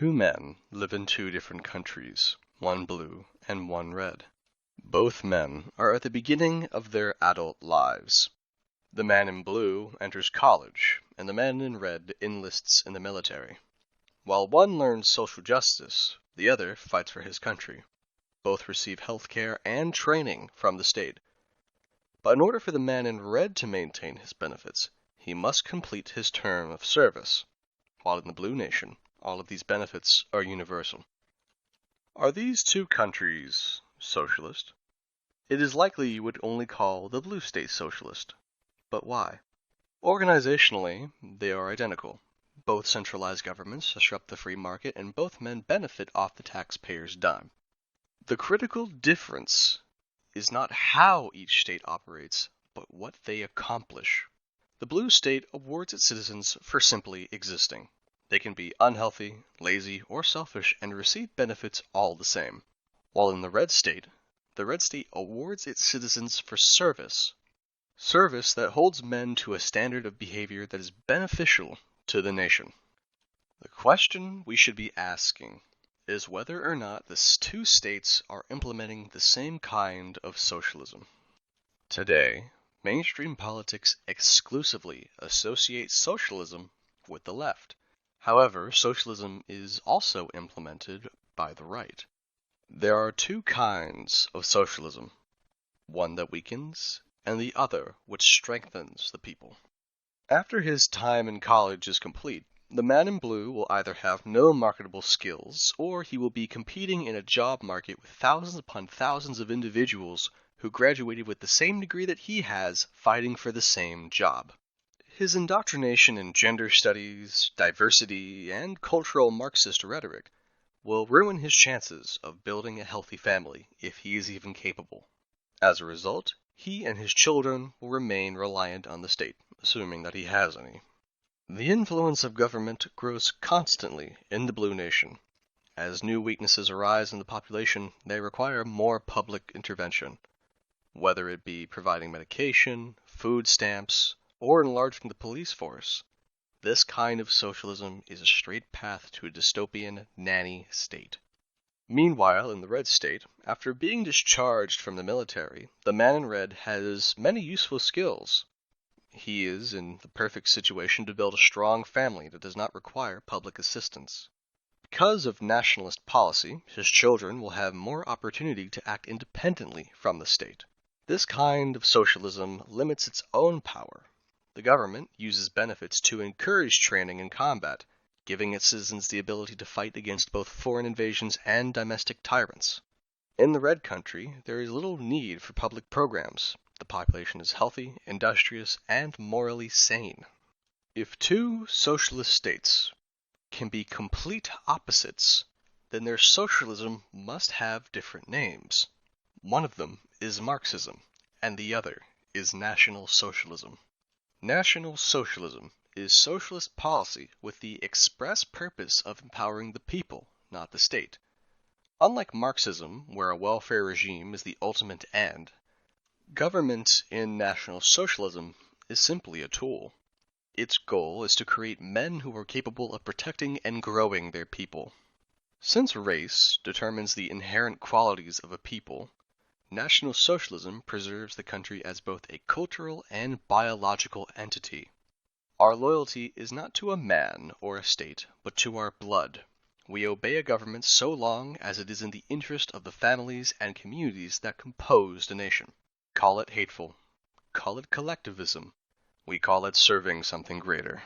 Two men live in two different countries, one blue and one red. Both men are at the beginning of their adult lives. The man in blue enters college, and the man in red enlists in the military. While one learns social justice, the other fights for his country. Both receive health care and training from the state. But in order for the man in red to maintain his benefits, he must complete his term of service, while in the blue nation, all of these benefits are universal. Are these two countries socialist? It is likely you would only call the blue state socialist. But why? Organizationally, they are identical. Both centralized governments disrupt the free market, and both men benefit off the taxpayer's dime. The critical difference is not how each state operates, but what they accomplish. The blue state awards its citizens for simply existing. They can be unhealthy, lazy, or selfish and receive benefits all the same. While in the red state awards its citizens for service. Service that holds men to a standard of behavior that is beneficial to the nation. The question we should be asking is whether or not the two states are implementing the same kind of socialism. Today, mainstream politics exclusively associate socialism with the left. However, socialism is also implemented by the right. There are two kinds of socialism, one that weakens and the other which strengthens the people. After his time in college is complete, the man in blue will either have no marketable skills, or he will be competing in a job market with thousands upon thousands of individuals who graduated with the same degree that he has, fighting for the same job. His indoctrination in gender studies, diversity, and cultural Marxist rhetoric will ruin his chances of building a healthy family, if he is even capable. As a result, he and his children will remain reliant on the state, assuming that he has any. The influence of government grows constantly in the blue nation. As new weaknesses arise in the population, they require more public intervention, whether it be providing medication, food stamps, or enlarging the police force. This kind of socialism is a straight path to a dystopian nanny state. Meanwhile, in the red state, after being discharged from the military, the man in red has many useful skills. He is in the perfect situation to build a strong family that does not require public assistance. Because of nationalist policy, his children will have more opportunity to act independently from the state. This kind of socialism limits its own power. The government uses benefits to encourage training in combat, giving its citizens the ability to fight against both foreign invasions and domestic tyrants. In the red country, there is little need for public programs. The population is healthy, industrious, and morally sane. If two socialist states can be complete opposites, then their socialism must have different names. One of them is Marxism, and the other is National Socialism. National Socialism is socialist policy with the express purpose of empowering the people, not the state. Unlike Marxism, where a welfare regime is the ultimate end, government in National Socialism is simply a tool. Its goal is to create men who are capable of protecting and growing their people. Since race determines the inherent qualities of a people, National Socialism preserves the country as both a cultural and biological entity. Our loyalty is not to a man or a state, but to our blood. We obey a government so long as it is in the interest of the families and communities that compose the nation. Call it hateful. Call it collectivism. We call it serving something greater.